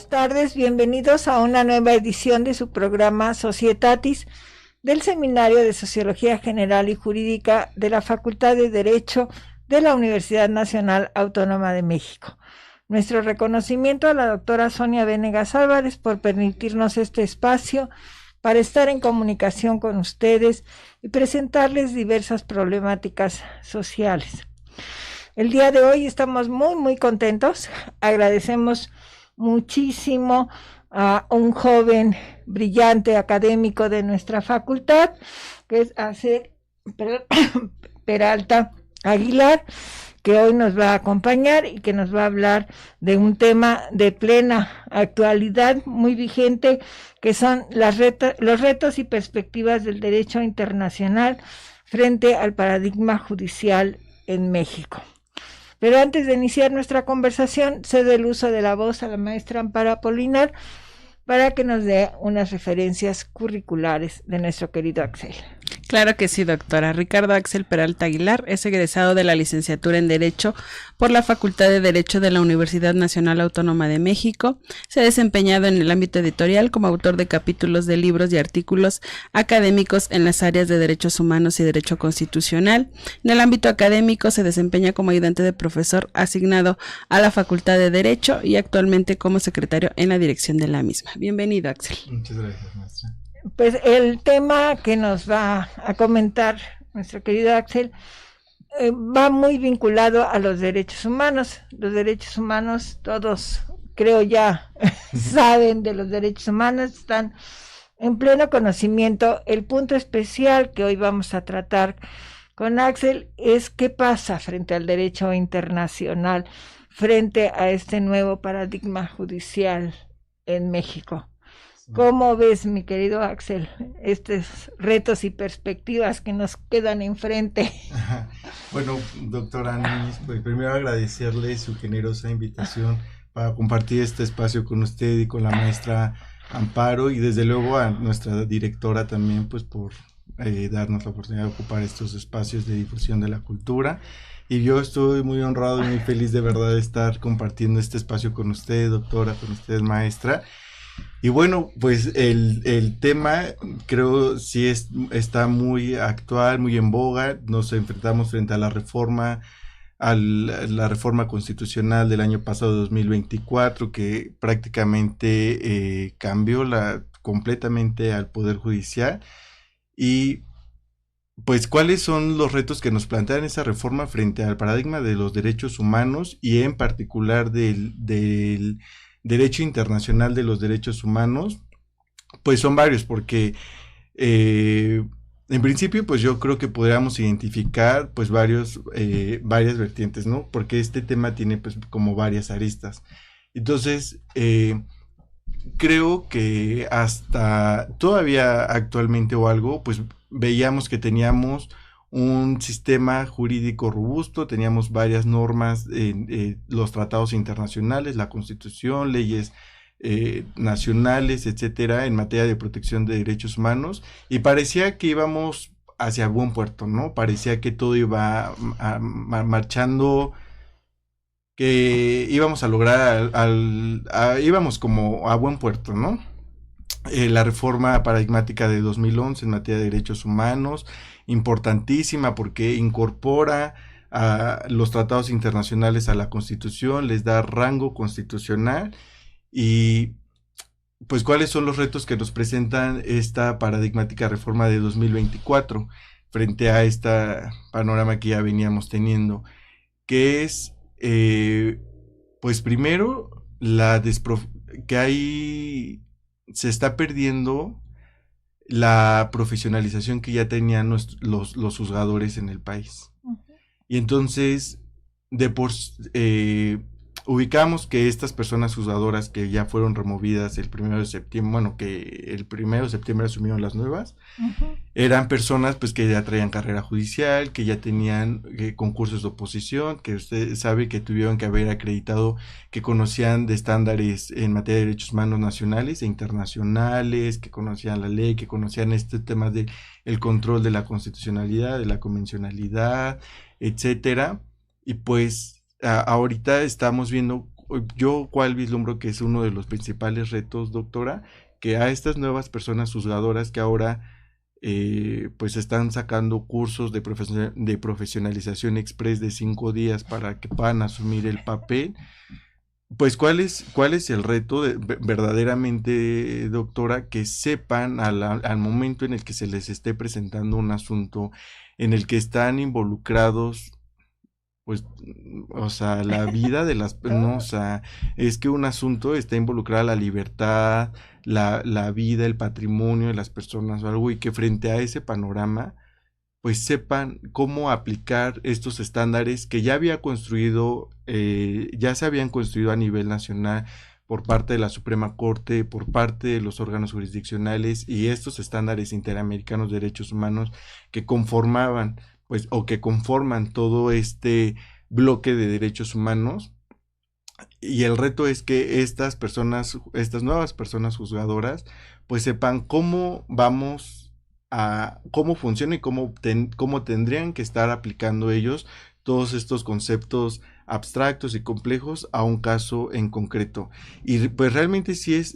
buenas tardes, bienvenidos a una nueva edición de su programa Societatis del Seminario de Sociología General y Jurídica de la Facultad de Derecho de la Universidad Nacional Autónoma de México. Nuestro reconocimiento a la doctora Sonia Venegas Álvarez por permitirnos este espacio para estar en comunicación con ustedes y presentarles diversas problemáticas sociales. El día de hoy estamos muy contentos, agradecemos muchísimo a un joven brillante académico de nuestra facultad, que es Axel Peralta Aguilar, que hoy nos va a acompañar y que nos va a hablar de un tema de plena actualidad, muy vigente, que son los retos y perspectivas del derecho internacional frente al paradigma judicial en México. Pero antes de iniciar nuestra conversación, cedo el uso de la voz a la maestra Amparo Apolinar para que nos dé unas referencias curriculares de nuestro querido Axel. Claro que sí, doctora. Ricardo Axel Peralta Aguilar es egresado de la licenciatura en Derecho por la Facultad de Derecho de la Universidad Nacional Autónoma de México. Se ha desempeñado en el ámbito editorial como autor de capítulos de libros y artículos académicos en las áreas de Derechos Humanos y Derecho Constitucional. En el ámbito académico se desempeña como ayudante de profesor asignado a la Facultad de Derecho y actualmente como secretario en la dirección de la misma. Bienvenido, Axel. Muchas gracias, maestra. Pues el tema que nos va a comentar nuestro querido Axel va muy vinculado a los derechos humanos. Los derechos humanos, todos creo ya saben de los derechos humanos, están en pleno conocimiento. El punto especial que hoy vamos a tratar con Axel es qué pasa frente al derecho internacional, frente a este nuevo paradigma judicial en México. ¿Cómo ves, mi querido Axel, estos retos y perspectivas que nos quedan enfrente? Bueno, doctora Anis, pues primero agradecerle su generosa invitación para compartir este espacio con usted y con la maestra Amparo, y desde luego a nuestra directora también, pues por darnos la oportunidad de ocupar estos espacios de difusión de la cultura. Y yo estoy muy honrado y muy feliz de verdad de estar compartiendo este espacio con usted, doctora, con usted, maestra. Y bueno, pues el tema creo sí está muy actual, muy en boga. Nos enfrentamos frente a la reforma constitucional del año pasado, 2024, que prácticamente cambió completamente al Poder Judicial. Y pues, ¿cuáles son los retos que nos plantean esa reforma frente al paradigma de los derechos humanos y en particular del derecho internacional de los derechos humanos? Pues son varios, porque en principio pues yo creo que podríamos identificar pues varias vertientes, ¿no? Porque este tema tiene pues como varias aristas. Entonces creo que hasta todavía actualmente o algo, pues veíamos que teníamos un sistema jurídico robusto, teníamos varias normas en los tratados internacionales, la Constitución, leyes nacionales, etcétera, en materia de protección de derechos humanos, y parecía que íbamos hacia buen puerto, ¿no? Parecía que todo iba marchando, que íbamos a lograr, íbamos como a buen puerto, ¿no? La reforma paradigmática de 2011 en materia de derechos humanos, importantísima porque incorpora a los tratados internacionales a la Constitución, les da rango constitucional. Y pues, ¿cuáles son los retos que nos presentan esta paradigmática reforma de 2024 frente a esta panorama que ya veníamos teniendo? Que es, pues primero, se está perdiendo la profesionalización que ya tenían los juzgadores en el país. Y entonces, ubicamos que estas personas juzgadoras que ya fueron removidas el 1 de septiembre, bueno, que el 1 de septiembre asumieron las nuevas, eran personas pues que ya traían carrera judicial, que ya tenían concursos de oposición, que usted sabe que tuvieron que haber acreditado que conocían de estándares en materia de derechos humanos nacionales e internacionales, que conocían la ley, que conocían este tema de el control de la constitucionalidad, de la convencionalidad, etcétera. Y pues ahorita estamos viendo yo cuál vislumbro que es uno de los principales retos, doctora, que a estas nuevas personas juzgadoras que ahora pues están sacando cursos de profesionalización express de 5 días para que puedan asumir el papel, pues cuál es el reto verdaderamente, doctora, que sepan al momento en el que se les esté presentando un asunto en el que están involucrados, pues, o sea, la vida de las, no, o sea, es que un asunto está involucrada la libertad, la vida, el patrimonio de las personas o algo, y que frente a ese panorama, pues sepan cómo aplicar estos estándares que ya ya se habían construido a nivel nacional por parte de la Suprema Corte, por parte de los órganos jurisdiccionales, y estos estándares interamericanos de derechos humanos que conformaban, pues, o que conforman todo este bloque de derechos humanos. Y el reto es que estas nuevas personas juzgadoras, pues sepan cómo cómo funciona y cómo tendrían que estar aplicando ellos todos estos conceptos abstractos y complejos a un caso en concreto. Y pues realmente sí es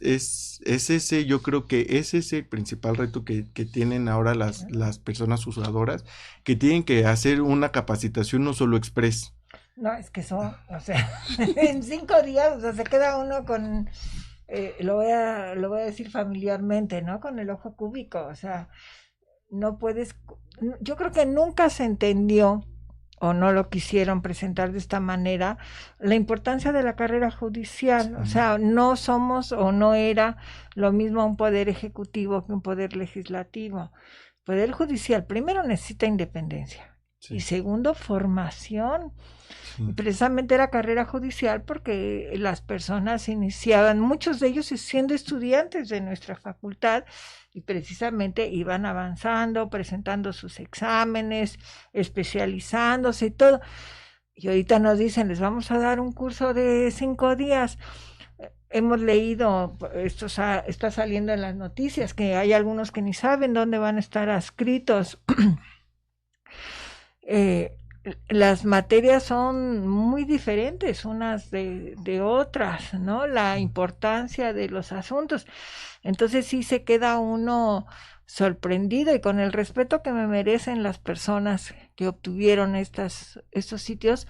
ese, yo creo que es ese el principal reto que tienen ahora las personas juzgadoras, que tienen que hacer una capacitación no solo express. No, es que son, o sea, en 5 días, o sea, se queda uno con, lo voy a decir familiarmente, ¿no? Con el ojo cúbico, o sea, no puedes, yo creo que nunca se entendió o no lo quisieron presentar de esta manera, la importancia de la carrera judicial. O sea, no somos o no era lo mismo un poder ejecutivo que un poder legislativo. El poder judicial primero necesita independencia, sí, y segundo, formación. Sí. Y precisamente era carrera judicial porque las personas iniciaban, muchos de ellos siendo estudiantes de nuestra facultad, y precisamente iban avanzando, presentando sus exámenes, especializándose y todo. Y ahorita nos dicen, les vamos a dar un curso de 5 días. Hemos leído, esto está saliendo en las noticias, que hay algunos que ni saben dónde van a estar adscritos. Las materias son muy diferentes unas de otras, ¿no? La importancia de los asuntos. Entonces sí se queda uno sorprendido, y con el respeto que me merecen las personas que obtuvieron estos sitios,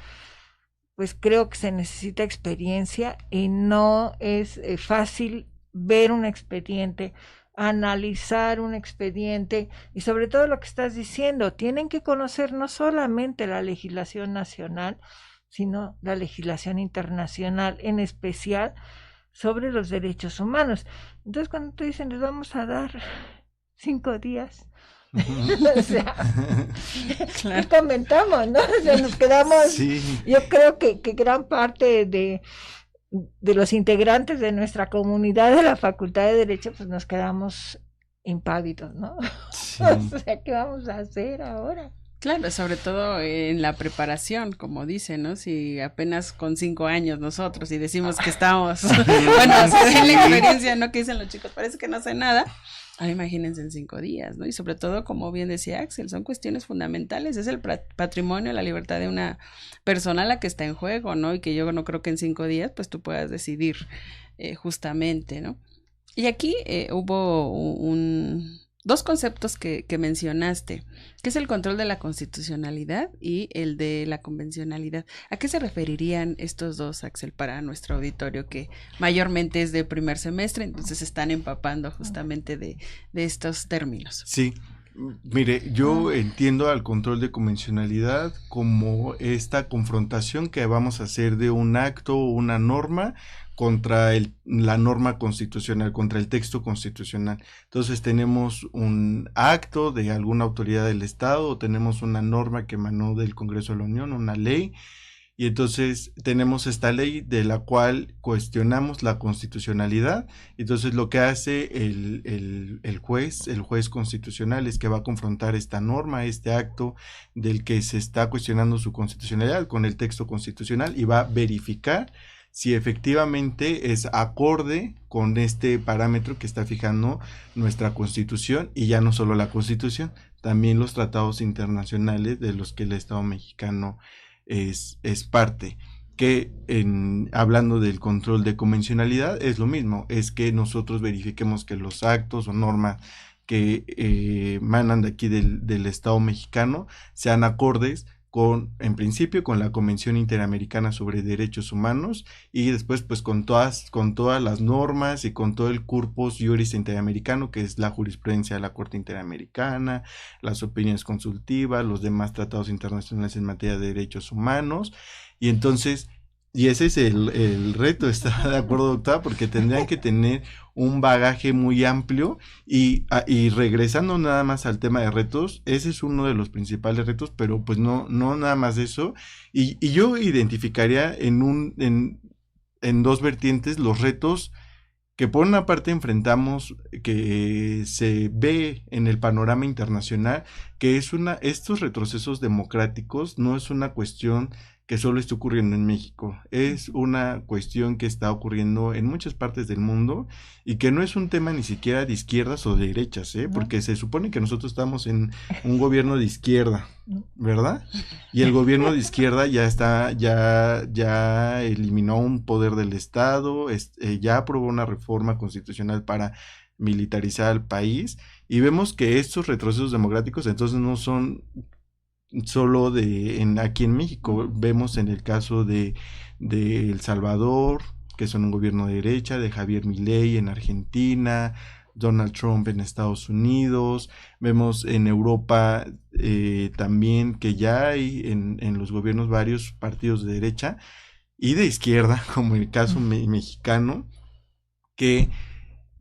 pues creo que se necesita experiencia y no es fácil ver un expediente, analizar un expediente, y sobre todo lo que estás diciendo, tienen que conocer no solamente la legislación nacional, sino la legislación internacional, en especial sobre los derechos humanos. Entonces cuando te dicen, les vamos a dar 5 días, o sea, claro, comentamos, ¿no? O sea, nos quedamos, sí. Yo creo que gran parte de los integrantes de nuestra comunidad de la Facultad de Derecho, pues nos quedamos impávidos, ¿no? Sí. O sea, ¿qué vamos a hacer ahora? Claro, sobre todo en la preparación, como dicen, ¿no? Si apenas con 5 años nosotros y decimos que estamos, bueno, en la experiencia, ¿no? Que dicen los chicos, parece que no sé nada. Ahora imagínense en 5 días, ¿no? Y sobre todo, como bien decía Axel, son cuestiones fundamentales, es el patrimonio, la libertad de una persona la que está en juego, ¿no? Y que yo no creo que en 5 días, pues tú puedas decidir justamente, ¿no? Y aquí hubo dos conceptos que mencionaste, que es el control de la constitucionalidad y el de la convencionalidad. ¿A qué se referirían estos dos, Axel, para nuestro auditorio, que mayormente es de primer semestre, entonces están empapando justamente de estos términos? Sí, mire, yo entiendo al control de convencionalidad como esta confrontación que vamos a hacer de un acto o una norma contra la norma constitucional, contra el texto constitucional. Entonces tenemos un acto de alguna autoridad del Estado, o tenemos una norma que emanó del Congreso de la Unión, una ley, y entonces tenemos esta ley de la cual cuestionamos la constitucionalidad. Entonces lo que hace el juez constitucional, es que va a confrontar esta norma, este acto del que se está cuestionando su constitucionalidad, con el texto constitucional, y va a verificar si efectivamente es acorde con este parámetro que está fijando nuestra Constitución, y ya no solo la Constitución, también los tratados internacionales de los que el Estado mexicano es parte. que hablando del control de convencionalidad es lo mismo, es que nosotros verifiquemos que los actos o normas que emanan de aquí del Estado mexicano sean acordes en principio con la Convención Interamericana sobre Derechos Humanos y después pues con todas las normas y con todo el corpus juris interamericano, que es la jurisprudencia de la Corte Interamericana, las opiniones consultivas, los demás tratados internacionales en materia de derechos humanos. Y entonces, y ese es el reto, ¿está de acuerdo, doctora? Porque tendrían que tener un bagaje muy amplio y regresando nada más al tema de retos, ese es uno de los principales retos, pero pues no nada más eso. Y yo identificaría en dos vertientes los retos que por una parte enfrentamos, que se ve en el panorama internacional, que estos retrocesos democráticos no es una cuestión que solo está ocurriendo en México, es una cuestión que está ocurriendo en muchas partes del mundo y que no es un tema ni siquiera de izquierdas o de derechas, porque se supone que nosotros estamos en un gobierno de izquierda, ¿verdad? Y el gobierno de izquierda ya eliminó un poder del Estado, ya aprobó una reforma constitucional para militarizar al país y vemos que estos retrocesos democráticos entonces no son solo aquí en México, vemos en el caso de El Salvador, que son un gobierno de derecha, de Javier Milei en Argentina, Donald Trump en Estados Unidos, vemos en Europa también que ya hay en los gobiernos varios partidos de derecha y de izquierda, como el caso mexicano, que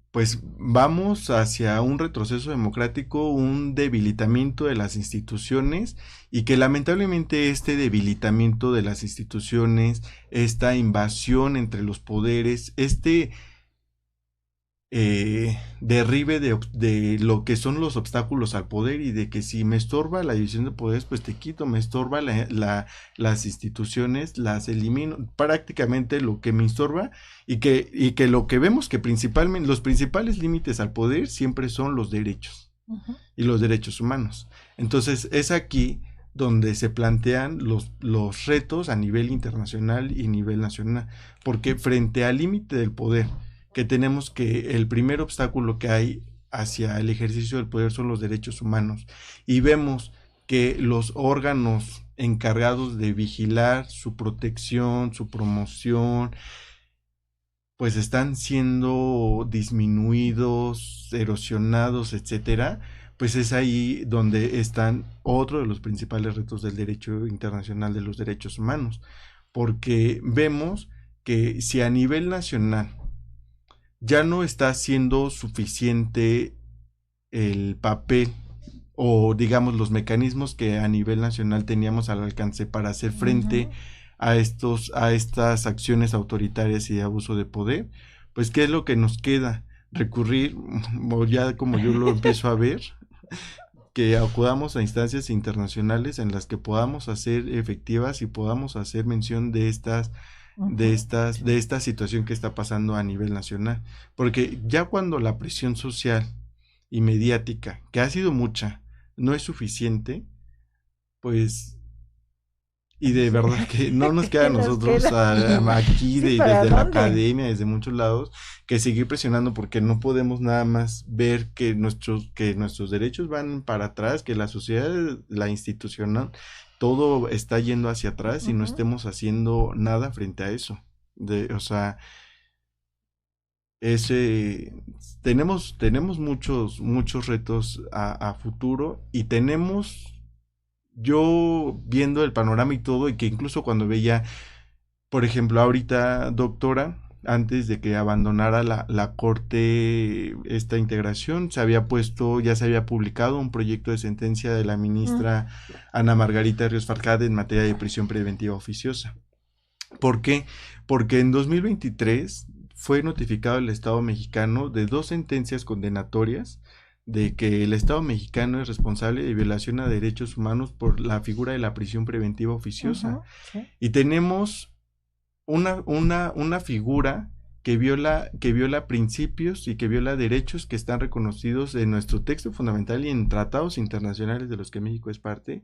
pues vamos hacia un retroceso democrático, un debilitamiento de las instituciones y que lamentablemente este debilitamiento de las instituciones, esta invasión entre los poderes, derribe de lo que son los obstáculos al poder y de que si me estorba la división de poderes, pues te quito, me estorba las instituciones, las elimino, prácticamente lo que me estorba y que lo que vemos que principalmente los principales límites al poder siempre son los derechos y los derechos humanos. Entonces es aquí donde se plantean los retos a nivel internacional y nivel nacional, porque frente al límite del poder que tenemos que el primer obstáculo que hay hacia el ejercicio del poder son los derechos humanos y vemos que los órganos encargados de vigilar su protección, su promoción, pues están siendo disminuidos, erosionados, etcétera, pues es ahí donde están otro de los principales retos del derecho internacional de los derechos humanos, porque vemos que si a nivel nacional ya no está siendo suficiente el papel o digamos los mecanismos que a nivel nacional teníamos al alcance para hacer frente a estas acciones autoritarias y de abuso de poder, pues ¿qué es lo que nos queda? Recurrir, o ya como yo lo empiezo a ver, que acudamos a instancias internacionales en las que podamos hacer efectivas y podamos hacer mención de esta situación que está pasando a nivel nacional, porque ya cuando la presión social y mediática, que ha sido mucha, no es suficiente, pues y de verdad que no nos queda a nosotros aquí desde la academia, desde muchos lados, que seguir presionando porque no podemos nada más ver que nuestros derechos van para atrás, que la sociedad, la institucional, todo está yendo hacia atrás y no estemos haciendo nada frente a eso. O sea, tenemos muchos retos a futuro y yo viendo el panorama y todo, y que incluso cuando veía, por ejemplo, ahorita, doctora, antes de que abandonara la Corte esta integración, ya se había publicado un proyecto de sentencia de la ministra Ana Margarita Ríos Farjat en materia de prisión preventiva oficiosa. ¿Por qué? Porque en 2023 fue notificado el Estado mexicano de 2 sentencias condenatorias de que el Estado mexicano es responsable de violación a derechos humanos por la figura de la prisión preventiva oficiosa. Sí. Y tenemos una figura que viola principios y que viola derechos que están reconocidos en nuestro texto fundamental y en tratados internacionales de los que México es parte,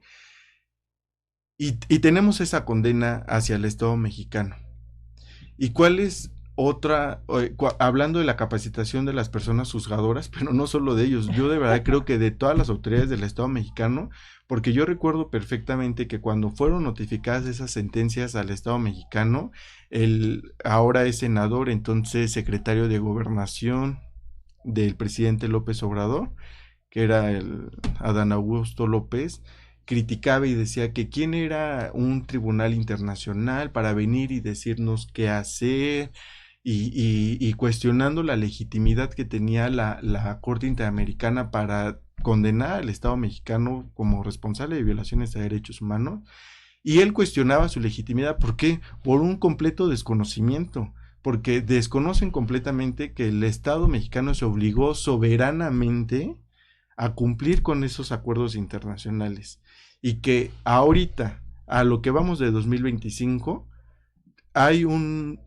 y tenemos esa condena hacia el Estado mexicano. ¿Y cuál es otra, hablando de la capacitación de las personas juzgadoras, pero no solo de ellos, yo de verdad creo que de todas las autoridades del Estado mexicano, porque yo recuerdo perfectamente que cuando fueron notificadas esas sentencias al Estado mexicano, ahora es senador, entonces secretario de Gobernación del presidente López Obrador, que era el Adán Augusto López, criticaba y decía que quién era un tribunal internacional para venir y decirnos qué hacer, y cuestionando la legitimidad que tenía la Corte Interamericana para condenar al Estado mexicano como responsable de violaciones a derechos humanos. Y él cuestionaba su legitimidad. ¿Por qué? Por un completo desconocimiento, porque desconocen completamente que el Estado mexicano se obligó soberanamente a cumplir con esos acuerdos internacionales, y que ahorita, a lo que vamos de 2025, hay una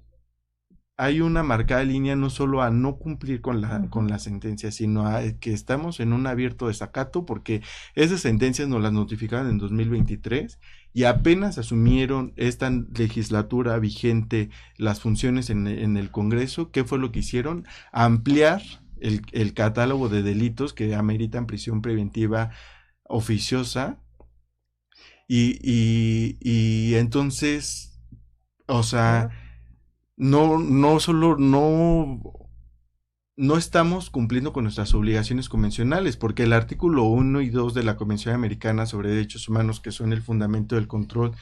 marcada línea no solo a no cumplir con la sentencia, sino a que estamos en un abierto desacato, porque esas sentencias nos las notificaron en 2023 y apenas asumieron esta legislatura vigente las funciones en el Congreso. ¿Qué fue lo que hicieron? Ampliar el catálogo de delitos que ameritan prisión preventiva oficiosa, y entonces, o sea, no solo no estamos cumpliendo con nuestras obligaciones convencionales, porque el artículo 1 y 2 de la Convención Americana sobre Derechos Humanos, que son el fundamento del control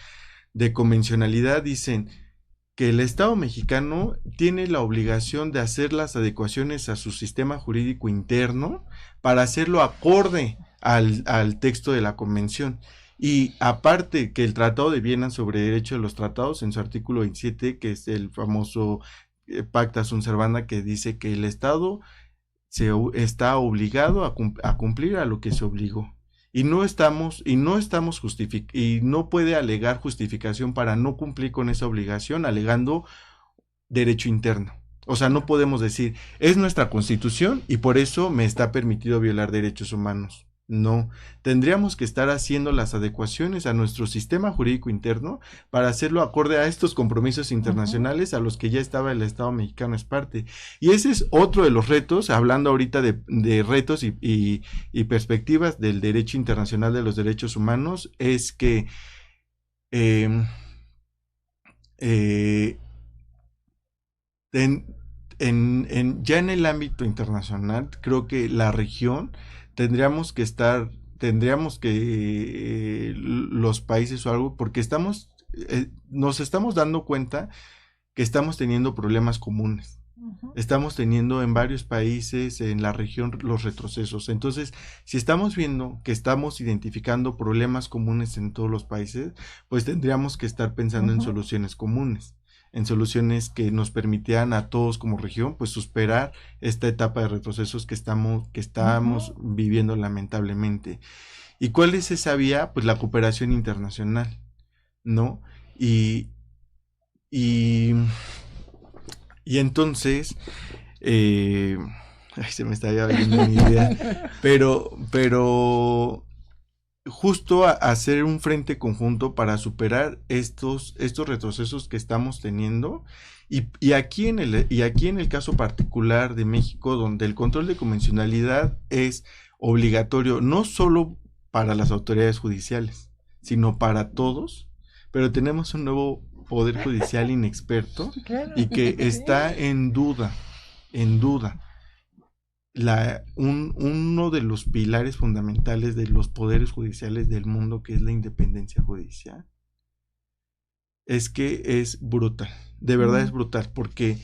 de convencionalidad, dicen que el Estado mexicano tiene la obligación de hacer las adecuaciones a su sistema jurídico interno para hacerlo acorde al texto de la Convención. Y aparte que el Tratado de Viena sobre Derecho de los Tratados, en su artículo 27, que es el famoso Pacta sunt servanda, que dice que el Estado está obligado a cumplir a lo que se obligó. Y no puede alegar justificación para no cumplir con esa obligación alegando derecho interno. O sea, no podemos decir, es nuestra Constitución y por eso me está permitido violar derechos humanos. No, tendríamos que estar haciendo las adecuaciones a nuestro sistema jurídico interno para hacerlo acorde a estos compromisos internacionales a los que ya estaba el Estado mexicano es parte. Y ese es otro de los retos, hablando ahorita de retos y perspectivas del derecho internacional de los derechos humanos, es que ya en el ámbito internacional, creo que la región tendríamos que los países o algo, porque nos estamos dando cuenta que estamos teniendo problemas comunes. Estamos teniendo en varios países en la región los retrocesos. Entonces, si estamos viendo que estamos identificando problemas comunes en todos los países, pues tendríamos que estar pensando en soluciones comunes, en soluciones que nos permitieran a todos como región pues superar esta etapa de retrocesos que estamos viviendo lamentablemente. ¿Y cuál es esa vía? Pues la cooperación internacional, ¿no? Y entonces se me está yendo mi idea, pero justo hacer un frente conjunto para superar estos retrocesos que estamos teniendo, y aquí en el caso particular de México, donde el control de convencionalidad es obligatorio no solo para las autoridades judiciales, sino para todos, pero tenemos un nuevo poder judicial inexperto y que está en duda. Uno de los pilares fundamentales de los poderes judiciales del mundo, que es la independencia judicial, es que es brutal, de verdad es brutal, porque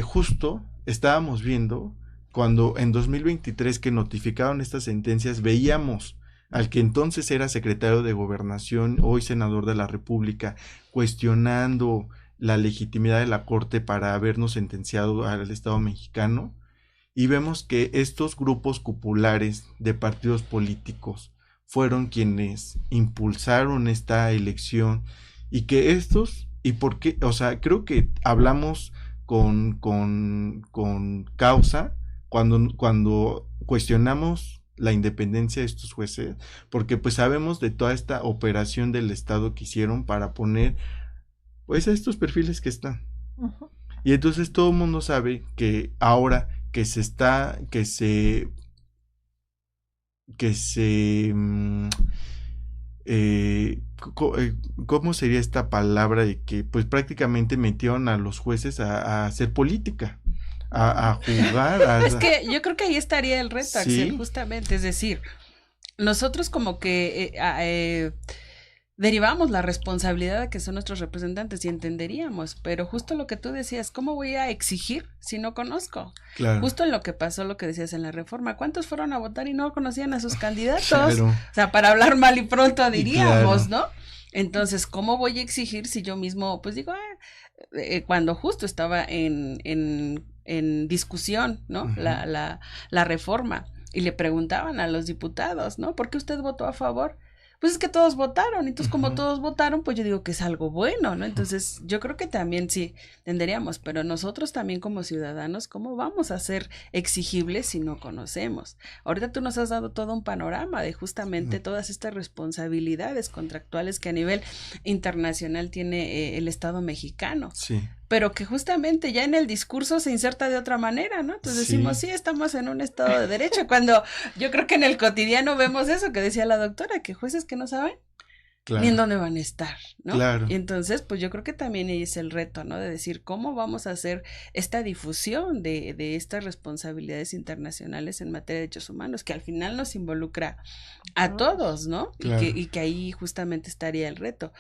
justo estábamos viendo cuando en 2023 que notificaron estas sentencias, veíamos al que entonces era secretario de Gobernación, hoy senador de la República, cuestionando la legitimidad de la Corte para habernos sentenciado al Estado mexicano. Y vemos que estos grupos cupulares de partidos políticos fueron quienes impulsaron esta elección, y que ¿por qué? O sea, creo que hablamos con causa cuando cuestionamos la independencia de estos jueces, porque pues sabemos de toda esta operación del Estado que hicieron para poner pues a estos perfiles que están. Uh-huh. Y entonces todo el mundo sabe que ahora que ¿cómo sería esta palabra? De que pues prácticamente metieron a los jueces a hacer política, a jugar. Es que yo creo que ahí estaría el reto, ¿sí? Axel, justamente, es decir, nosotros como que derivamos la responsabilidad de que son nuestros representantes y entenderíamos, pero justo lo que tú decías, ¿cómo voy a exigir si no conozco? Claro. Justo en lo que pasó, lo que decías en la reforma, ¿cuántos fueron a votar y no conocían a sus candidatos? Claro. O sea, para hablar mal y pronto diríamos, claro, ¿no? Entonces, ¿cómo voy a exigir si yo mismo, pues digo, cuando justo estaba en discusión, ¿no? Uh-huh. La reforma, y le preguntaban a los diputados, ¿no? ¿Por qué usted votó a favor? Pues es que todos votaron, entonces como uh-huh. todos votaron, pues yo digo que es algo bueno, ¿no? Entonces yo creo que también sí tendríamos, pero nosotros también como ciudadanos, ¿cómo vamos a ser exigibles si no conocemos? Ahorita tú nos has dado todo un panorama de justamente uh-huh. todas estas responsabilidades contractuales que a nivel internacional tiene el Estado mexicano. Sí. Pero que justamente ya en el discurso se inserta de otra manera, ¿no? Entonces decimos, sí, estamos en un Estado de Derecho, cuando yo creo que en el cotidiano vemos eso que decía la doctora, que jueces que no saben claro. ni en dónde van a estar, ¿no? Claro. Y entonces, pues yo creo que también ahí es el reto, ¿no? De decir, ¿cómo vamos a hacer esta difusión de estas responsabilidades internacionales en materia de derechos humanos, que al final nos involucra a todos, ¿no? Claro. Y que ahí justamente estaría el reto.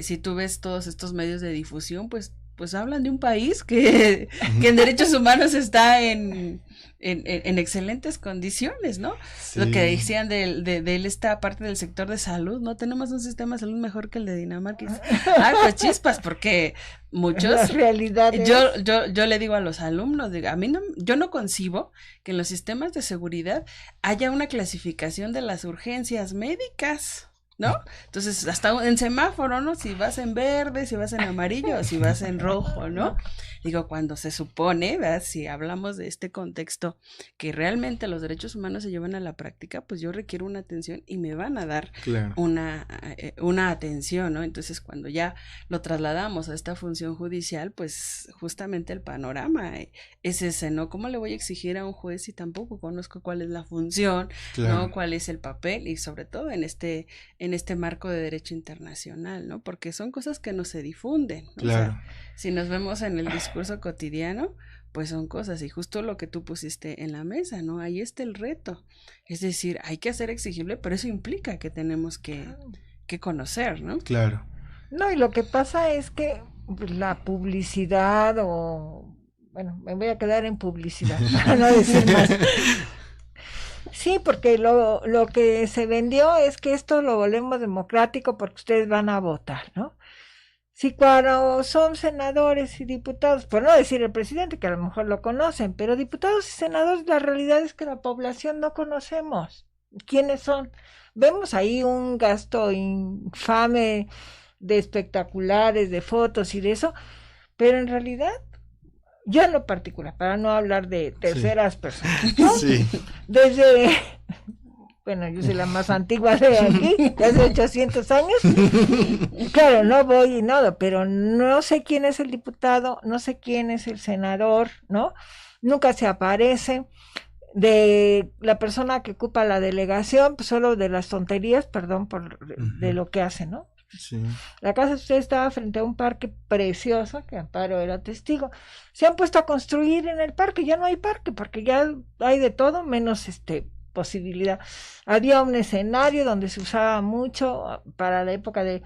Si tú ves todos estos medios de difusión, pues hablan de un país que en derechos humanos está en excelentes condiciones, ¿no? Sí. Lo que decían de esta parte del sector de salud, ¿no? Tenemos un sistema de salud mejor que el de Dinamarca. Ay, pues chispas, porque muchos... La realidad es... Yo le digo a los alumnos, digo, yo no concibo que en los sistemas de seguridad haya una clasificación de las urgencias médicas, ¿no? Entonces, hasta en semáforo, ¿no? Si vas en verde, si vas en amarillo, o si vas en rojo, ¿no? Digo, cuando se supone, ¿verdad? Si hablamos de este contexto, que realmente los derechos humanos se llevan a la práctica, pues yo requiero una atención y me van a dar claro. una atención, ¿no? Entonces, cuando ya lo trasladamos a esta función judicial, pues justamente el panorama es ese, ¿no? ¿Cómo le voy a exigir a un juez si tampoco conozco cuál es la función, claro. ¿no? Cuál es el papel y sobre todo en este marco de derecho internacional, ¿no? Porque son cosas que no se difunden, ¿no? Claro. O sea, si nos vemos en el discurso cotidiano, pues son cosas, y justo lo que tú pusiste en la mesa, ¿no? Ahí está el reto. Es decir, hay que hacer exigible, pero eso implica que tenemos que conocer, ¿no? Claro. No, y lo que pasa es que la publicidad bueno, me voy a quedar en publicidad, para no decir más. Sí, porque lo que se vendió es que esto lo volvemos democrático porque ustedes van a votar, ¿no? Si cuando son senadores y diputados, por no decir el presidente, que a lo mejor lo conocen, pero diputados y senadores, la realidad es que la población no conocemos quiénes son. Vemos ahí un gasto infame de espectaculares, de fotos y de eso, pero en realidad... Yo en lo particular, para no hablar de terceras personas, ¿no? Sí. Desde, bueno, yo soy la más antigua de aquí, de hace 800 años, claro, no voy y nada, pero no sé quién es el diputado, no sé quién es el senador, ¿no? Nunca se aparece. De la persona que ocupa la delegación, pues solo de las tonterías, perdón, de lo que hace, ¿no? Sí. La casa de usted estaba frente a un parque precioso, que Amparo era testigo. Se han puesto a construir en el parque, ya no hay parque, porque ya hay de todo, menos posibilidad. Había un escenario donde se usaba mucho para la época de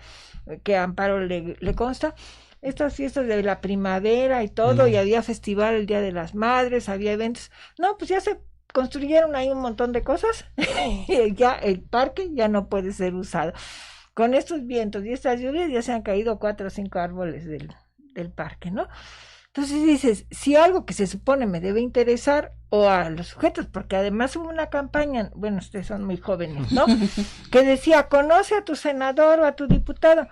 que a Amparo le consta, estas fiestas de la primavera y todo, y había festival el Día de las Madres, había eventos. No, pues ya se construyeron ahí un montón de cosas, y ya el parque ya no puede ser usado. Con estos vientos y estas lluvias ya se han caído 4 o 5 árboles del parque, ¿no? Entonces dices, si algo que se supone me debe interesar, o a los sujetos, porque además hubo una campaña, bueno, ustedes son muy jóvenes, ¿no? Que decía, conoce a tu senador o a tu diputado.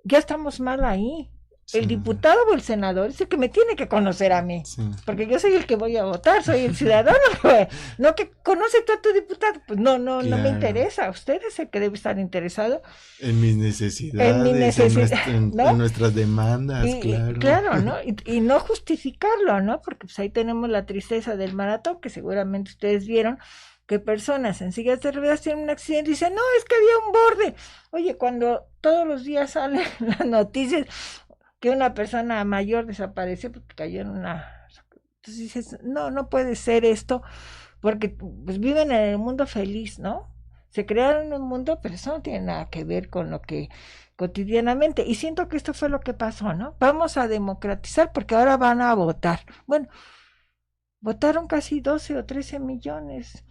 Ya estamos mal ahí. El diputado o el senador es el que me tiene que conocer a mí, porque yo soy el que voy a votar, soy el ciudadano, no que conoce tanto diputado, pues no me interesa. Usted es el que debe estar interesado en mis necesidades, en nuestras demandas, claro, ¿no? Y no justificarlo, ¿no? Porque pues ahí tenemos la tristeza del maratón, que seguramente ustedes vieron, que personas en sillas de ruedas tienen un accidente y dicen, no, es que había un borde. Oye, cuando todos los días salen las noticias que una persona mayor desapareció porque cayó en una... Entonces dices, no puede ser esto, porque pues viven en el mundo feliz, ¿no? Se crearon un mundo, pero eso no tiene nada que ver con lo que cotidianamente, y siento que esto fue lo que pasó, ¿no? Vamos a democratizar porque ahora van a votar. Bueno, votaron casi 12 o 13 millones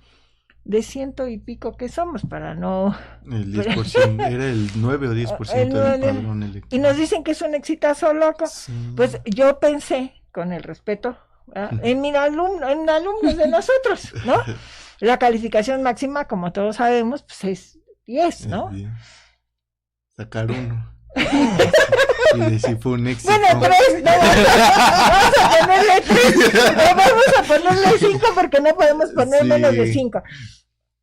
de 100 y pico que somos, para no... El 10%, era el 9 o 10% del padrón electoral. Y nos dicen que es un exitazo loco. Sí. Pues yo pensé, con el respeto, en alumnos de nosotros, ¿no? La calificación máxima, como todos sabemos, pues es 10, ¿no? Es 10. Sacar 1. Y decir fue un éxito. Bueno, 3, no, vamos a ponerle 3, vamos a ponerle 5 porque no podemos poner menos de 5.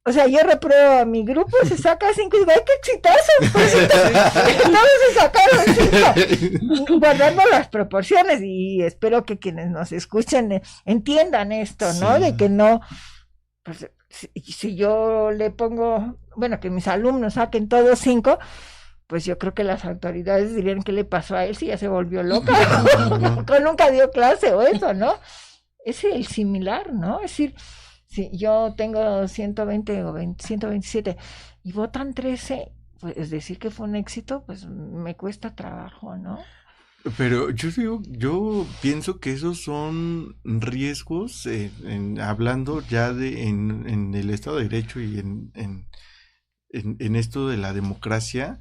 O sea, yo repruebo a mi grupo, se saca 5 y digo, ¡ay, qué exitoso! Pues, todos se sacaron 5. Guardando las proporciones, y espero que quienes nos escuchen entiendan esto, ¿no? Sí. De que no, pues, si yo le pongo, bueno, que mis alumnos saquen todos 5, pues yo creo que las autoridades dirían qué le pasó a él si ya se volvió loca, que nunca dio clase o eso, ¿no? Es el similar, ¿no? Es decir, si yo tengo 120 o 127 y votan 13, pues decir que fue un éxito, pues me cuesta trabajo, ¿no? Pero yo pienso que esos son riesgos, hablando ya en el Estado de Derecho y en esto de la democracia,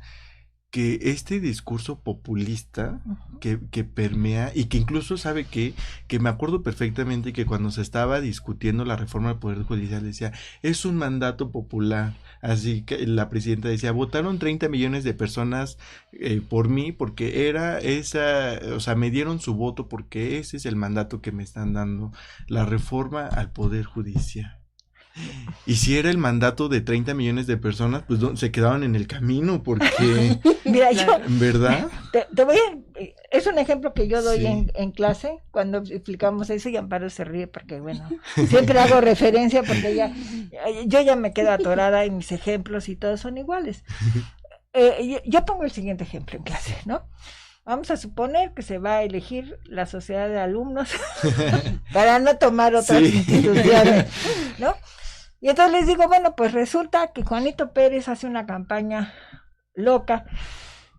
que este discurso populista que permea y que incluso sabe que me acuerdo perfectamente que cuando se estaba discutiendo la reforma del Poder Judicial decía, es un mandato popular, así que la presidenta decía, votaron 30 millones de personas por mí porque era esa, o sea, me dieron su voto porque ese es el mandato que me están dando, la reforma al Poder Judicial. Y si era el mandato de 30 millones de personas, pues se quedaban en el camino, porque... Mira, yo... ¿Verdad? Te voy a... Es un ejemplo que yo doy en clase, cuando explicamos eso, y Amparo se ríe, porque bueno, siempre hago referencia, porque yo ya me quedo atorada y mis ejemplos y todos son iguales. Yo pongo el siguiente ejemplo en clase, ¿no? Vamos a suponer que se va a elegir la sociedad de alumnos para no tomar otras instituciones, ¿no? Y entonces les digo, bueno, pues resulta que Juanito Pérez hace una campaña loca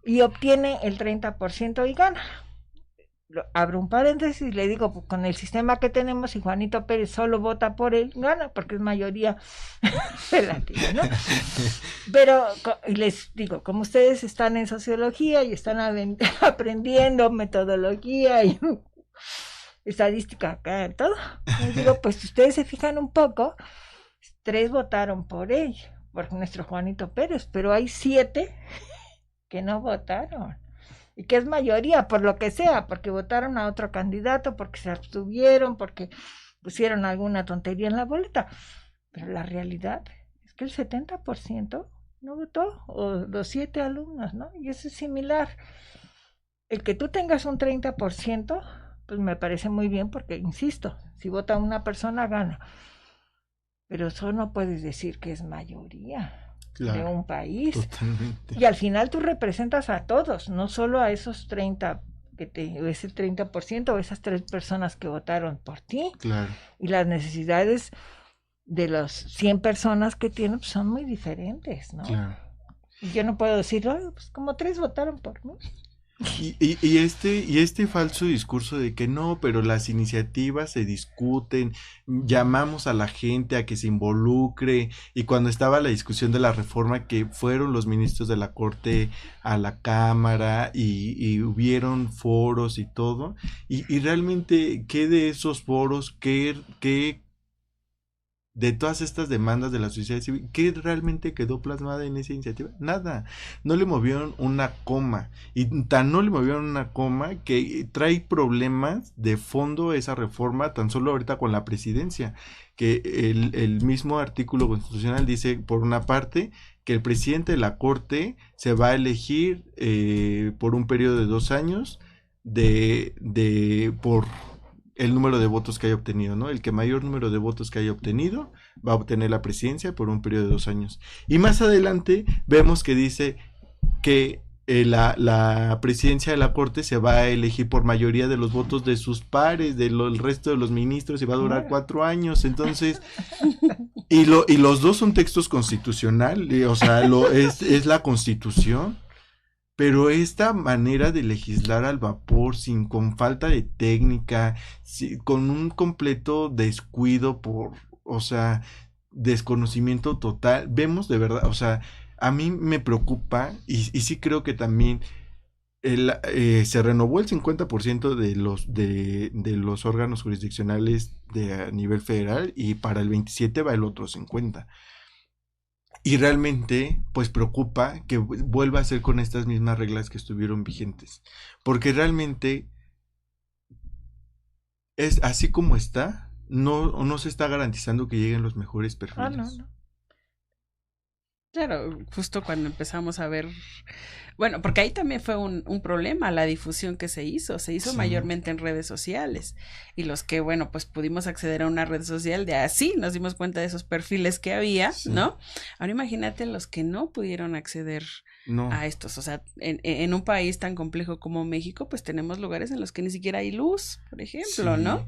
y obtiene el 30% y gana. Abro un paréntesis y le digo, pues con el sistema que tenemos, si Juanito Pérez solo vota por él, gana, porque es mayoría relativa, ¿no? Pero les digo, como ustedes están en sociología y están aprendiendo metodología y estadística acá, todo, les digo, pues si ustedes se fijan un poco, 3 votaron por él, por nuestro Juanito Pérez, pero hay 7 que no votaron, y que es mayoría, por lo que sea, porque votaron a otro candidato, porque se abstuvieron, porque pusieron alguna tontería en la boleta, pero la realidad es que el 70% no votó, o los 7 alumnos, ¿no? Y eso es similar. El que tú tengas un 30%, pues me parece muy bien, porque, insisto, si vota una persona, gana. Pero eso no puedes decir que es mayoría de un país. Totalmente. Y al final tú representas a todos, no solo a esos 30, ese 30% o esas 3 personas que votaron por ti. Claro. Y las necesidades de los 100 personas que tienen pues, son muy diferentes, ¿no? Claro. Y yo no puedo decir, pues como 3 votaron por mí. Y este falso discurso de que no, pero las iniciativas se discuten, llamamos a la gente a que se involucre, y cuando estaba la discusión de la reforma que fueron los ministros de la Corte a la Cámara y hubieron foros y todo, y realmente qué de esos foros, qué de todas estas demandas de la sociedad civil, ¿qué realmente quedó plasmada en esa iniciativa? Nada, no le movieron una coma, y tan no le movieron una coma que trae problemas de fondo esa reforma, tan solo ahorita con la presidencia, que el mismo artículo constitucional dice, por una parte, que el presidente de la Corte se va a elegir por un periodo de 2 años por el número de votos que haya obtenido, ¿no? El que mayor número de votos que haya obtenido va a obtener la presidencia por un periodo de 2 años. Y más adelante vemos que dice que la presidencia de la Corte se va a elegir por mayoría de los votos de sus pares, el resto de los ministros, y va a durar 4 años. Entonces, y los dos son textos constitucionales, o sea, es la Constitución. Pero esta manera de legislar al vapor, con falta de técnica, con un completo descuido o sea, desconocimiento total, vemos de verdad, o sea, a mí me preocupa y sí creo que también se renovó el 50% de los órganos jurisdiccionales a nivel federal, y para el 27 va el otro 50%. Y realmente, pues preocupa que vuelva a ser con estas mismas reglas que estuvieron vigentes. Porque realmente, es así como está, no se está garantizando que lleguen los mejores perfiles. No. Claro, justo cuando empezamos a ver, bueno, porque ahí también fue un problema la difusión que se hizo sí. Mayormente en redes sociales, y los que, bueno, pues pudimos acceder a una red social, de así nos dimos cuenta de esos perfiles que había, sí. ¿No? Ahora imagínate los que no pudieron acceder a estos, o sea, en un país tan complejo como México, pues tenemos lugares en los que ni siquiera hay luz, por ejemplo, sí. ¿No?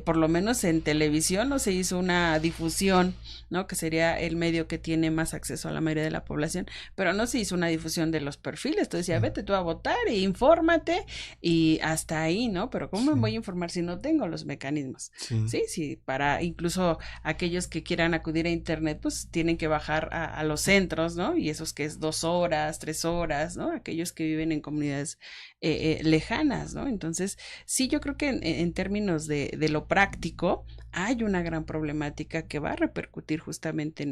Por lo menos en televisión no se hizo una difusión, ¿no? Que sería el medio que tiene más acceso a la mayoría de la población, pero no se hizo una difusión de los perfiles. Tú decías, vete tú a votar e infórmate, y hasta ahí, ¿no? Pero ¿cómo me voy a informar si no tengo los mecanismos? Sí, para incluso aquellos que quieran acudir a internet, pues tienen que bajar a los centros, ¿no? Y esos que es 2 horas, 3 horas, ¿no? Aquellos que viven en comunidades lejanas, ¿no? Entonces, sí, yo creo que en términos de lo práctico, hay una gran problemática que va a repercutir justamente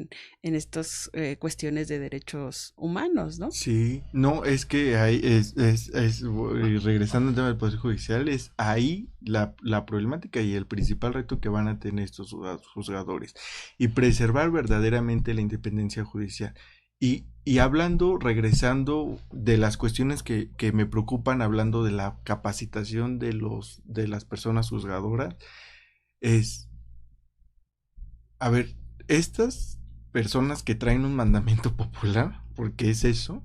en estas cuestiones de derechos humanos, ¿no? Sí, no, es que ahí regresando al tema del Poder Judicial, es ahí la problemática y el principal reto que van a tener estos juzgadores, y preservar verdaderamente la independencia judicial. Y hablando, regresando de las cuestiones que me preocupan, hablando de la capacitación de las personas juzgadoras, a ver, estas personas que traen un mandamiento popular, porque es eso,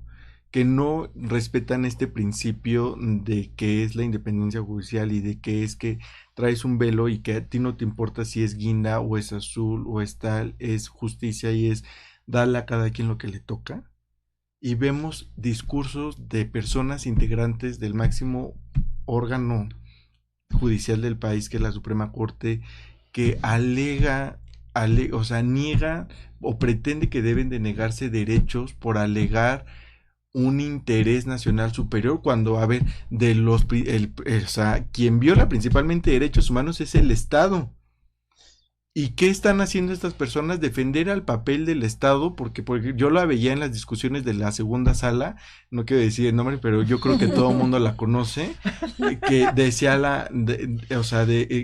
que no respetan este principio de que es la independencia judicial, y de que es que traes un velo y que a ti no te importa si es guinda o es azul o es tal, es justicia y es darle a cada quien lo que le toca. Y vemos discursos de personas integrantes del máximo órgano judicial del país, que es la Suprema Corte, que o sea, niega o pretende que deben de negarse derechos por alegar un interés nacional superior, cuando, a ver, o sea, quien viola principalmente derechos humanos es el Estado. ¿Y qué están haciendo estas personas? Defender al papel del Estado, porque yo la veía en las discusiones de la segunda sala, no quiero decir el nombre, pero yo creo que todo el mundo la conoce, que decía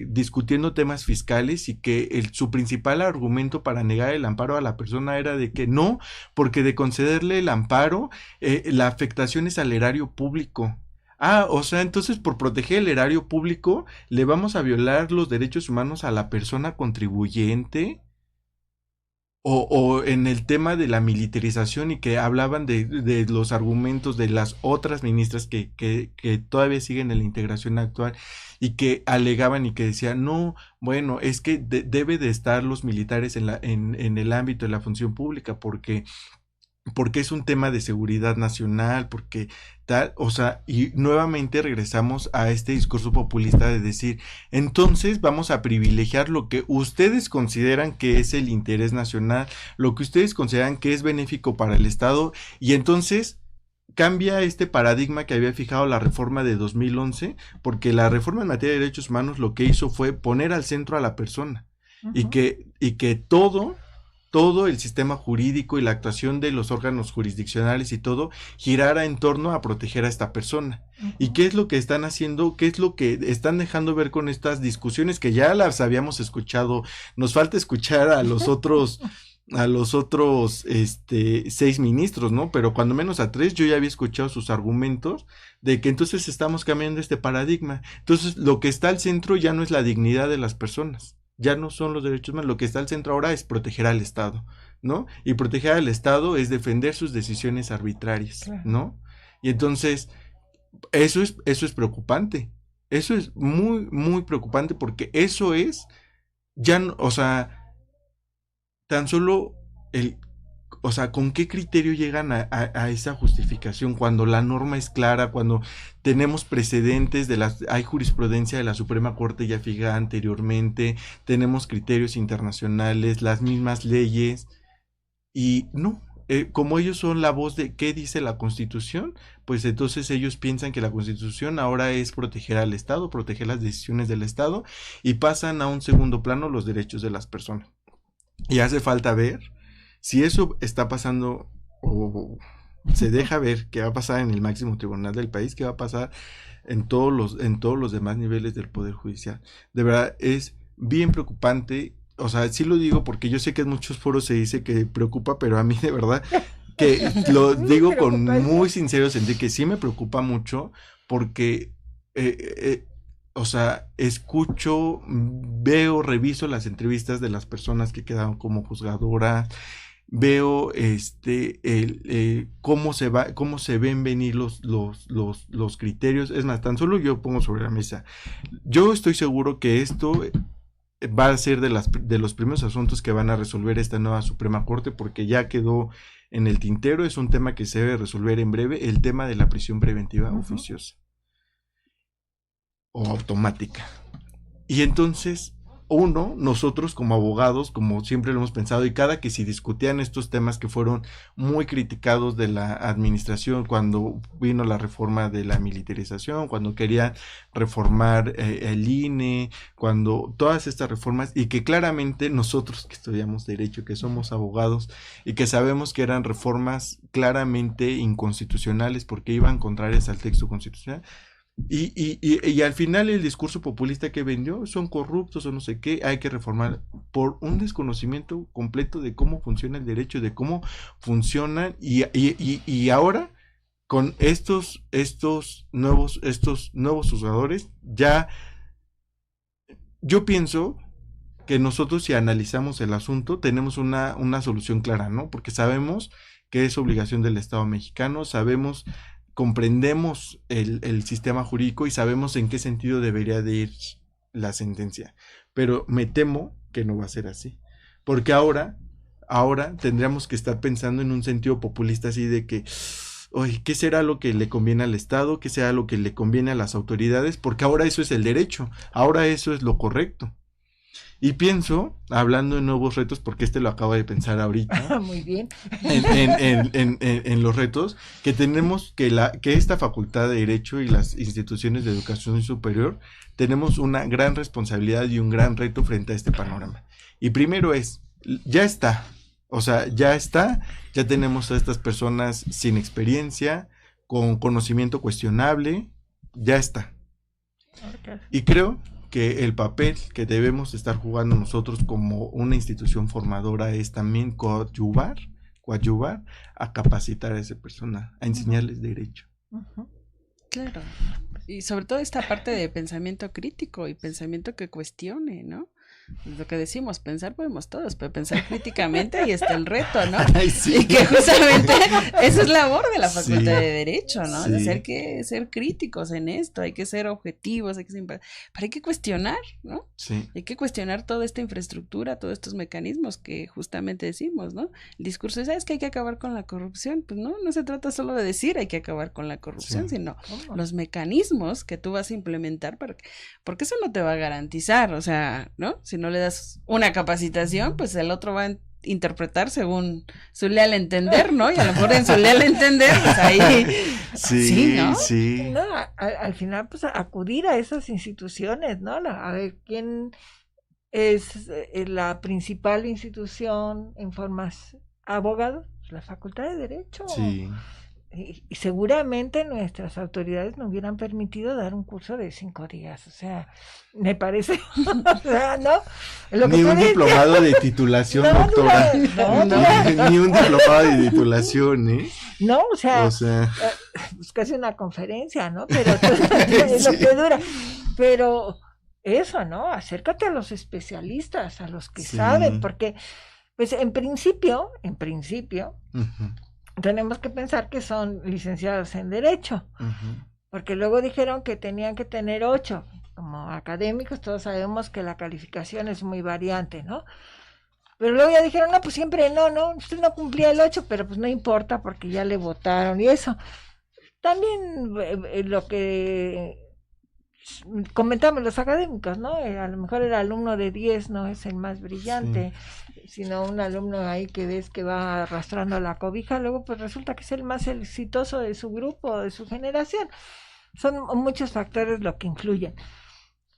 discutiendo temas fiscales, y que su principal argumento para negar el amparo a la persona era de que no, porque de concederle el amparo, la afectación es al erario público. O sea, entonces por proteger el erario público le vamos a violar los derechos humanos a la persona contribuyente. O en el tema de la militarización, y que hablaban de los argumentos de las otras ministras que todavía siguen en la integración actual, y que alegaban y que decían, no, bueno, es que debe de estar los militares en el ámbito de la función pública, porque es un tema de seguridad nacional, porque tal, o sea, y nuevamente regresamos a este discurso populista de decir, entonces vamos a privilegiar lo que ustedes consideran que es el interés nacional, lo que ustedes consideran que es benéfico para el Estado, y entonces cambia este paradigma que había fijado la reforma de 2011, porque la reforma en materia de derechos humanos lo que hizo fue poner al centro a la persona. y que todo el sistema jurídico y la actuación de los órganos jurisdiccionales y todo girara en torno a proteger a esta persona. ¿Y qué es lo que están haciendo? ¿Qué es lo que están dejando ver con estas discusiones que ya las habíamos escuchado? Nos falta escuchar a los otros 6 ministros, ¿no? Pero cuando menos a 3 yo ya había escuchado sus argumentos de que entonces estamos cambiando este paradigma. Entonces lo que está al centro ya no es la dignidad de las personas, ya no son los derechos humanos, lo que está al centro ahora es proteger al Estado, ¿no? Y proteger al Estado es defender sus decisiones arbitrarias, ¿no? Y entonces eso es preocupante, eso es muy, muy preocupante porque eso es, ya no, o sea, tan solo ¿con qué criterio llegan a esa justificación cuando la norma es clara, cuando tenemos precedentes hay jurisprudencia de la Suprema Corte ya fijada anteriormente, tenemos criterios internacionales, las mismas leyes, y no, como ellos son la voz de qué dice la Constitución, pues entonces ellos piensan que la Constitución ahora es proteger al Estado, proteger las decisiones del Estado, y pasan a un segundo plano los derechos de las personas. Y hace falta ver si eso está pasando o se deja ver qué va a pasar en el máximo tribunal del país, qué va a pasar en todos los demás niveles del Poder Judicial. De verdad, es bien preocupante. O sea, sí lo digo porque yo sé que en muchos foros se dice que preocupa, pero a mí de verdad que lo digo con muy sincero sentido que sí me preocupa mucho porque o sea, escucho, veo, reviso las entrevistas de las personas que quedaron como juzgadoras, veo cómo se ven venir los criterios. Es más, tan solo yo pongo sobre la mesa. Yo estoy seguro que esto va a ser de los primeros asuntos que van a resolver esta nueva Suprema Corte, porque ya quedó en el tintero, es un tema que se debe resolver en breve, el tema de la prisión preventiva oficiosa o automática. Y entonces, nosotros como abogados, como siempre lo hemos pensado, y cada que se discutían estos temas que fueron muy criticados de la administración cuando vino la reforma de la militarización, cuando querían reformar el INE, cuando todas estas reformas, y que claramente nosotros que estudiamos derecho, que somos abogados, y que sabemos que eran reformas claramente inconstitucionales porque iban contrarias al texto constitucional, y al final el discurso populista que vendió son corruptos o no sé qué, hay que reformar por un desconocimiento completo de cómo funciona el derecho, de cómo funcionan, y ahora con estos nuevos juzgadores, ya yo pienso que nosotros, si analizamos el asunto, tenemos una solución clara, ¿no? Porque sabemos que es obligación del Estado mexicano, comprendemos el sistema jurídico y sabemos en qué sentido debería de ir la sentencia, pero me temo que no va a ser así, porque ahora tendríamos que estar pensando en un sentido populista así de que, oye, ¿qué será lo que le conviene al Estado? ¿Qué será lo que le conviene a las autoridades? Porque ahora eso es el derecho, ahora eso es lo correcto. Y pienso, hablando de nuevos retos, porque lo acabo de pensar ahorita. Muy bien. En los retos, que tenemos que esta facultad de Derecho y las instituciones de educación superior, tenemos una gran responsabilidad y un gran reto frente a este panorama. Y primero ya tenemos a estas personas sin experiencia, con conocimiento cuestionable, ya está. Okay. Y creo que el papel que debemos estar jugando nosotros como una institución formadora es también coadyuvar a capacitar a ese personal, a enseñarles derecho. Claro, y sobre todo esta parte de pensamiento crítico y pensamiento que cuestione, ¿no? Lo que decimos, pensar podemos todos, pero pensar críticamente ahí está el reto, ¿no? Ay, sí. Y que justamente esa es labor de la Facultad de Derecho, ¿no? Sí. De ser críticos en esto, hay que ser objetivos, pero hay que cuestionar, ¿no? Sí. Hay que cuestionar toda esta infraestructura, todos estos mecanismos que justamente decimos, ¿no? El discurso es que hay que acabar con la corrupción, pues no se trata solo de decir hay que acabar con la corrupción, sino los mecanismos que tú vas a implementar porque eso no te va a garantizar, o sea, ¿no? Si no le das una capacitación, pues el otro va a interpretar según su leal entender, ¿no? Y a lo mejor en su leal entender, pues ahí... Sí, ¿no? Sí. No, al final, pues acudir a esas instituciones, ¿no? A ver quién es la principal institución en formas abogados, la Facultad de Derecho. Sí. Y seguramente nuestras autoridades no hubieran permitido dar un curso de 5 días, o sea, me parece, o sea, ¿no? Ni un diplomado de titulación, doctora. Ni un diplomado de titulación, ¿eh? No, o sea, pues casi una conferencia, ¿no? Pero es lo que dura. Pero eso, ¿no? Acércate a los especialistas, a los que saben, porque, pues, en principio, tenemos que pensar que son licenciados en Derecho, porque luego dijeron que tenían que tener 8. Como académicos todos sabemos que la calificación es muy variante, ¿no? Pero luego ya dijeron, no, pues siempre no, usted no cumplía el 8, pero pues no importa porque ya le votaron y eso. También lo que comentamos los académicos, ¿no? A lo mejor el alumno de 10 no es el más brillante, sino un alumno ahí que ves que va arrastrando la cobija, luego pues resulta que es el más exitoso de su grupo, de su generación. Son muchos factores lo que influyen.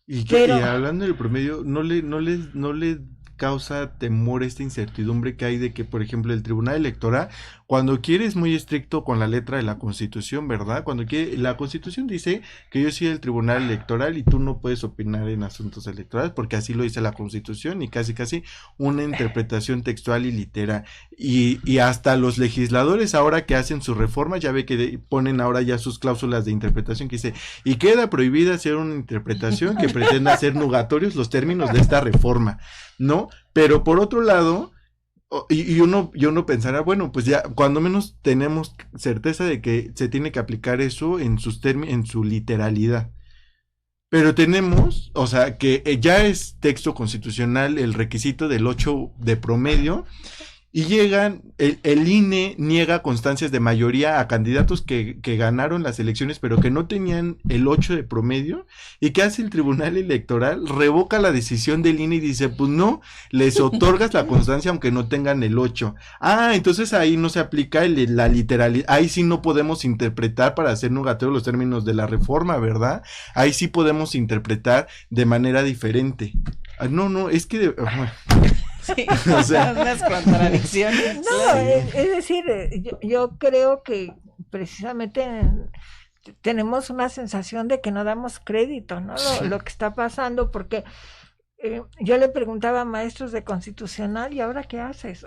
Y hablando del promedio, ¿no le causa temor esta incertidumbre que hay de que, por ejemplo, el Tribunal Electoral, cuando quiere es muy estricto con la letra de la Constitución, ¿verdad? Cuando quiere, la Constitución dice que yo soy el Tribunal Electoral y tú no puedes opinar en asuntos electorales, porque así lo dice la Constitución, y casi una interpretación textual y literal. Y hasta los legisladores ahora que hacen su reforma, ya ve que ponen ahora ya sus cláusulas de interpretación que dice, y queda prohibida hacer una interpretación que pretenda hacer nugatorios los términos de esta reforma, ¿no? Pero por otro lado, y uno pensará, bueno, pues ya cuando menos tenemos certeza de que se tiene que aplicar eso en su literalidad. Pero tenemos, o sea, que ya es texto constitucional el requisito del 8 de promedio, y llegan, el INE niega constancias de mayoría a candidatos que ganaron las elecciones pero que no tenían el 8 de promedio. ¿Y qué hace el Tribunal Electoral? Revoca la decisión del INE y dice, pues no, les otorgas la constancia aunque no tengan el 8. Entonces ahí no se aplica la literalidad, ahí sí no podemos interpretar para hacer nugatorio los términos de la reforma, ¿verdad? Ahí sí podemos interpretar de manera diferente. No, es que... Sí, o sea, unas contradicciones. No, es decir, yo creo que precisamente tenemos una sensación de que no damos crédito, ¿no? Lo que está pasando, porque yo le preguntaba a maestros de constitucional, ¿y ahora qué haces?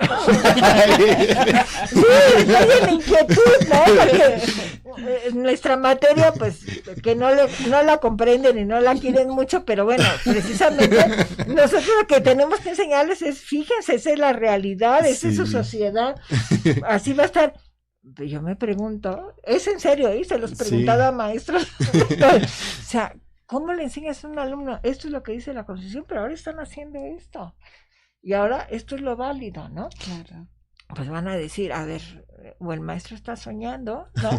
Sí, estoy en inquietud, ¿no? Porque nuestra materia, pues, que no la comprenden y no la quieren mucho, pero bueno, precisamente nosotros lo que tenemos que enseñarles es, fíjense, esa es la realidad, esa es su sociedad, así va a estar. Yo me pregunto, es en serio, se los preguntaba a maestros, o sea, ¿cómo le enseñas a un alumno? Esto es lo que dice la Constitución, pero ahora están haciendo esto. Y ahora esto es lo válido, ¿no? Claro. Pues van a decir, a ver, o el maestro está soñando, ¿no?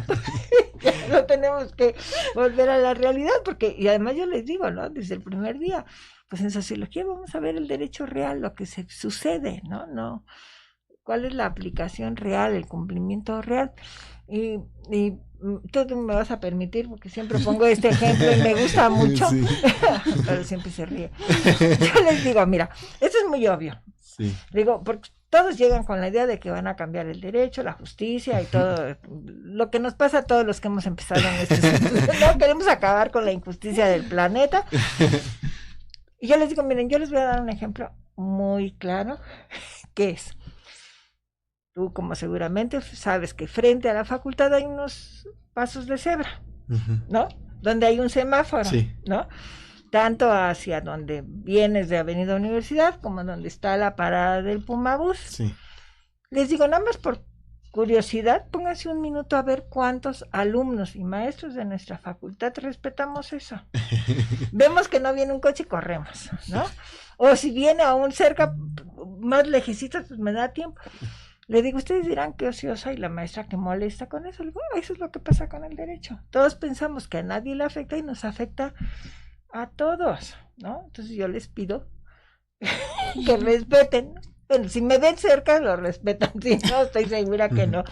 No tenemos que volver a la realidad, porque, y además yo les digo, ¿no? Desde el primer día, pues en sociología vamos a ver el derecho real, lo que se sucede, ¿no? No, ¿cuál es la aplicación real, el cumplimiento real? Y tú me vas a permitir porque siempre pongo este ejemplo y me gusta mucho, pero siempre se ríe. Yo les digo, mira, esto es muy obvio. Digo, porque todos llegan con la idea de que van a cambiar el derecho, la justicia y todo lo que nos pasa a todos los que hemos empezado en este sentido. No queremos acabar con la injusticia del planeta. Y yo les digo, miren, yo les voy a dar un ejemplo muy claro, que es, tú como seguramente sabes que frente a la facultad hay unos pasos de cebra, ¿no? Donde hay un semáforo, ¿no? Tanto hacia donde vienes de Avenida Universidad como donde está la parada del Pumabús. Les digo, nada más por curiosidad, pónganse un minuto a ver cuántos alumnos y maestros de nuestra facultad respetamos eso. Vemos que no viene un coche y corremos, ¿no? O si viene aún cerca, más lejecitos, pues me da tiempo. Le digo, ustedes dirán que ociosa y la maestra que molesta con eso. Le digo, eso es lo que pasa con el derecho. Todos pensamos que a nadie le afecta y nos afecta a todos, ¿no? Entonces yo les pido que respeten. Bueno, si me ven cerca, lo respetan. Si no, estoy segura que no.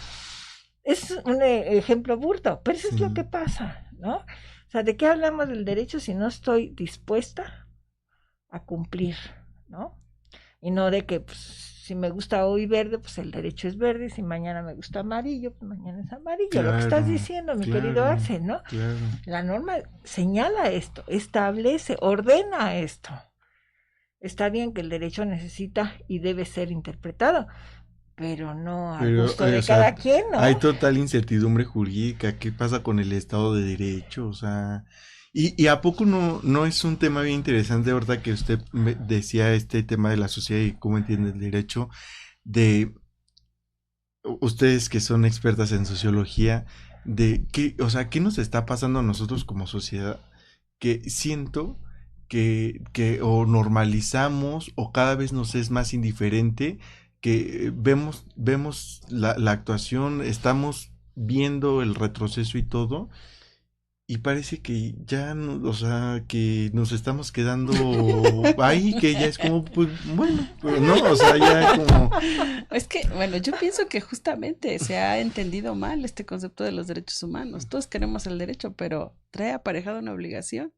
Es un ejemplo burdo, pero eso es lo que pasa, ¿no? O sea, ¿de qué hablamos del derecho si no estoy dispuesta a cumplir, ¿no? Y no de que, pues, si me gusta hoy verde, pues el derecho es verde, si mañana me gusta amarillo, pues mañana es amarillo, Claro, lo que estás diciendo, mi querido Axel, ¿no? Claro. La norma señala esto, establece, ordena esto. Está bien que el derecho necesita y debe ser interpretado, pero no a gusto de cada quien, ¿no? Hay total incertidumbre jurídica. ¿Qué pasa con el Estado de Derecho? O sea, y ¿a poco no es un tema bien interesante ahorita que usted decía este tema de la sociedad y cómo entiende el derecho? De ustedes que son expertas en sociología, de qué, o sea, ¿qué nos está pasando a nosotros como sociedad? Que siento que o normalizamos o cada vez nos es más indiferente, que vemos la actuación, estamos viendo el retroceso y todo, y parece que ya, o sea, que nos estamos quedando ahí, que ya es como, pues, bueno, pues no, o sea, ya como... Es que, bueno, yo pienso que justamente se ha entendido mal este concepto de los derechos humanos. Todos queremos el derecho, pero trae aparejado una obligación.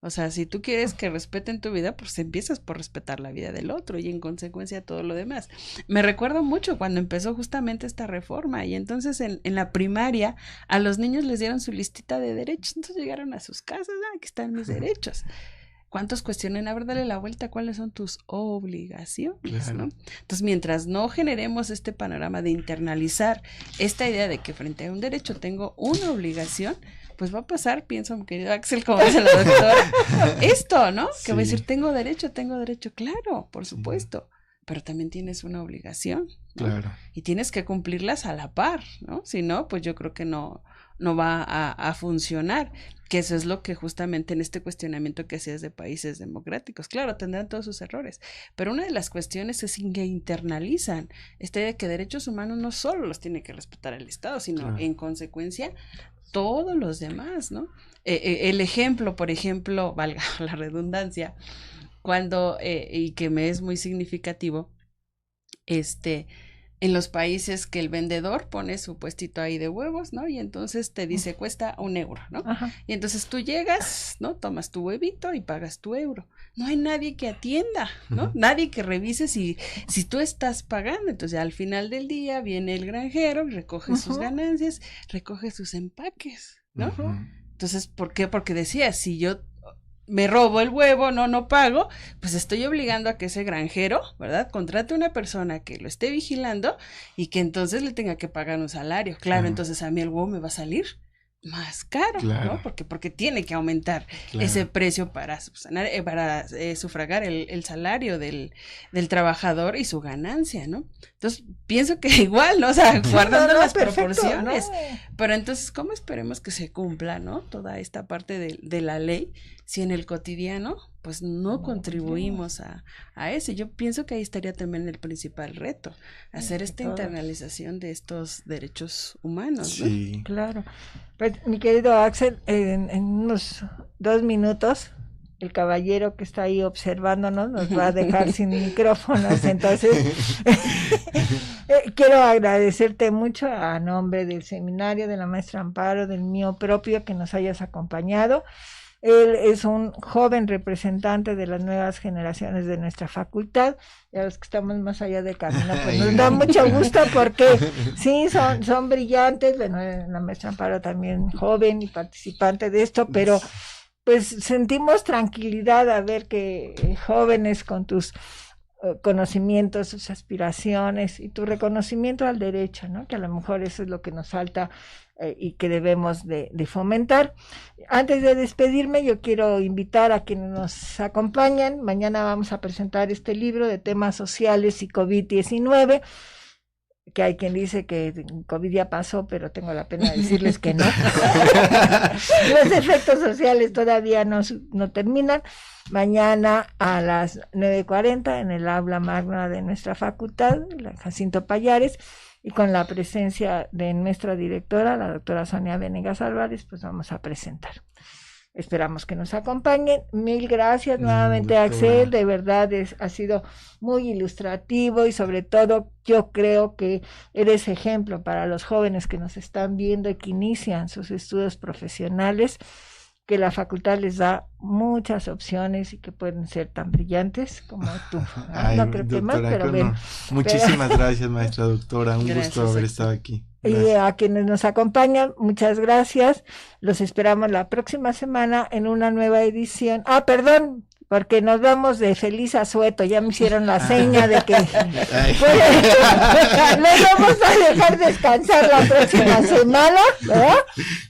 O sea, si tú quieres que respeten tu vida, pues empiezas por respetar la vida del otro y en consecuencia todo lo demás. Me recuerdo mucho cuando empezó justamente esta reforma y entonces en la primaria a los niños les dieron su listita de derechos, entonces llegaron a sus casas, aquí están mis derechos. ¿Cuántos cuestionan? A ver, dale la vuelta, ¿cuáles son tus obligaciones? Claro. ¿No? Entonces, mientras no generemos este panorama de internalizar esta idea de que frente a un derecho tengo una obligación, pues va a pasar, pienso, mi querido Axel, como dice la doctora, esto, ¿no? Sí. Que va a decir, tengo derecho, claro, por supuesto, pero también tienes una obligación, ¿no? Claro. Y tienes que cumplirlas a la par, ¿no? Si no, pues yo creo que no va a funcionar, que eso es lo que justamente en este cuestionamiento que hacías de países democráticos, claro, tendrán todos sus errores, pero una de las cuestiones es que internalizan esta idea de que derechos humanos no solo los tiene que respetar el Estado, sino claro. En consecuencia todos los demás, ¿no? El ejemplo, por ejemplo, valga la redundancia, cuando, y que me es muy significativo, en los países que el vendedor pone su puestito ahí de huevos, ¿no? Y entonces te dice, cuesta €1, ¿no? Ajá. Y entonces tú llegas, ¿no? Tomas tu huevito y pagas tu euro. No hay nadie que atienda, ¿no? Uh-huh. Nadie que revise si tú estás pagando. Entonces al final del día viene el granjero y recoge sus ganancias, recoge sus empaques, ¿no? Uh-huh. Entonces, ¿por qué? Porque decía, si yo me robo el huevo, no pago, pues estoy obligando a que ese granjero, ¿verdad? Contrate una persona que lo esté vigilando y que entonces le tenga que pagar un salario. Claro, entonces a mí el huevo me va a salir más caro, claro. ¿No? Porque tiene que aumentar ese precio para subsanar, para sufragar el salario del trabajador y su ganancia, ¿no? Entonces, pienso que igual, ¿no? O sea, guardando las proporciones, ¿no? Pero entonces, ¿cómo esperemos que se cumpla, ¿no? Toda esta parte de la ley, si en el cotidiano, pues no contribuimos a eso. Yo pienso que ahí estaría también el principal reto, hacer esta internalización de estos derechos humanos, ¿no? Sí. Claro. Pues, mi querido Axel, en unos 2 minutos, el caballero que está ahí observándonos nos va a dejar sin micrófonos, entonces quiero agradecerte mucho a nombre del seminario, de la maestra Amparo, del mío propio, que nos hayas acompañado. Él es un joven representante de las nuevas generaciones de nuestra facultad, y a los que estamos más allá del camino, pues nos da mucho gusto porque sí, son brillantes. Bueno, la maestra Amparo también joven y participante de esto, pero pues sentimos tranquilidad a ver que jóvenes con tus conocimientos, sus aspiraciones y tu reconocimiento al derecho, ¿no? Que a lo mejor eso es lo que nos falta y que debemos de fomentar. Antes de despedirme, yo quiero invitar a quienes nos acompañan. Mañana vamos a presentar este libro de temas sociales y COVID-19, que hay quien dice que COVID ya pasó, pero tengo la pena de decirles que no. Los efectos sociales todavía no terminan. Mañana a las 9:40 en el aula magna de nuestra facultad, la Jacinto Pallares, y con la presencia de nuestra directora, la doctora Sonia Venegas Álvarez, pues vamos a presentar. Esperamos que nos acompañen. Mil gracias nuevamente, Axel. De verdad ha sido muy ilustrativo y sobre todo yo creo que eres ejemplo para los jóvenes que nos están viendo y que inician sus estudios profesionales. que la facultad les da muchas opciones y que pueden ser tan brillantes como tú. Ay, No creo que más, pero bien. Muchísimas gracias, maestra doctora. Un Gracias, gusto haber estado aquí. Y a quienes nos acompañan, muchas gracias. Los esperamos la próxima semana en una nueva edición. Perdón, porque nos vamos de feliz asueto. Ya me hicieron la seña de que les vamos a dejar descansar la próxima semana, ¿verdad?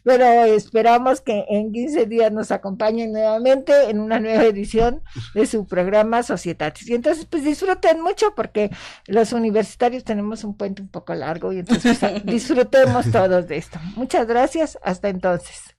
Pero esperamos que en 15 días nos acompañen nuevamente en una nueva edición de su programa Societatis. Y entonces, pues disfruten mucho, porque los universitarios tenemos un puente un poco largo, y entonces disfrutemos todos de esto. Muchas gracias, hasta entonces.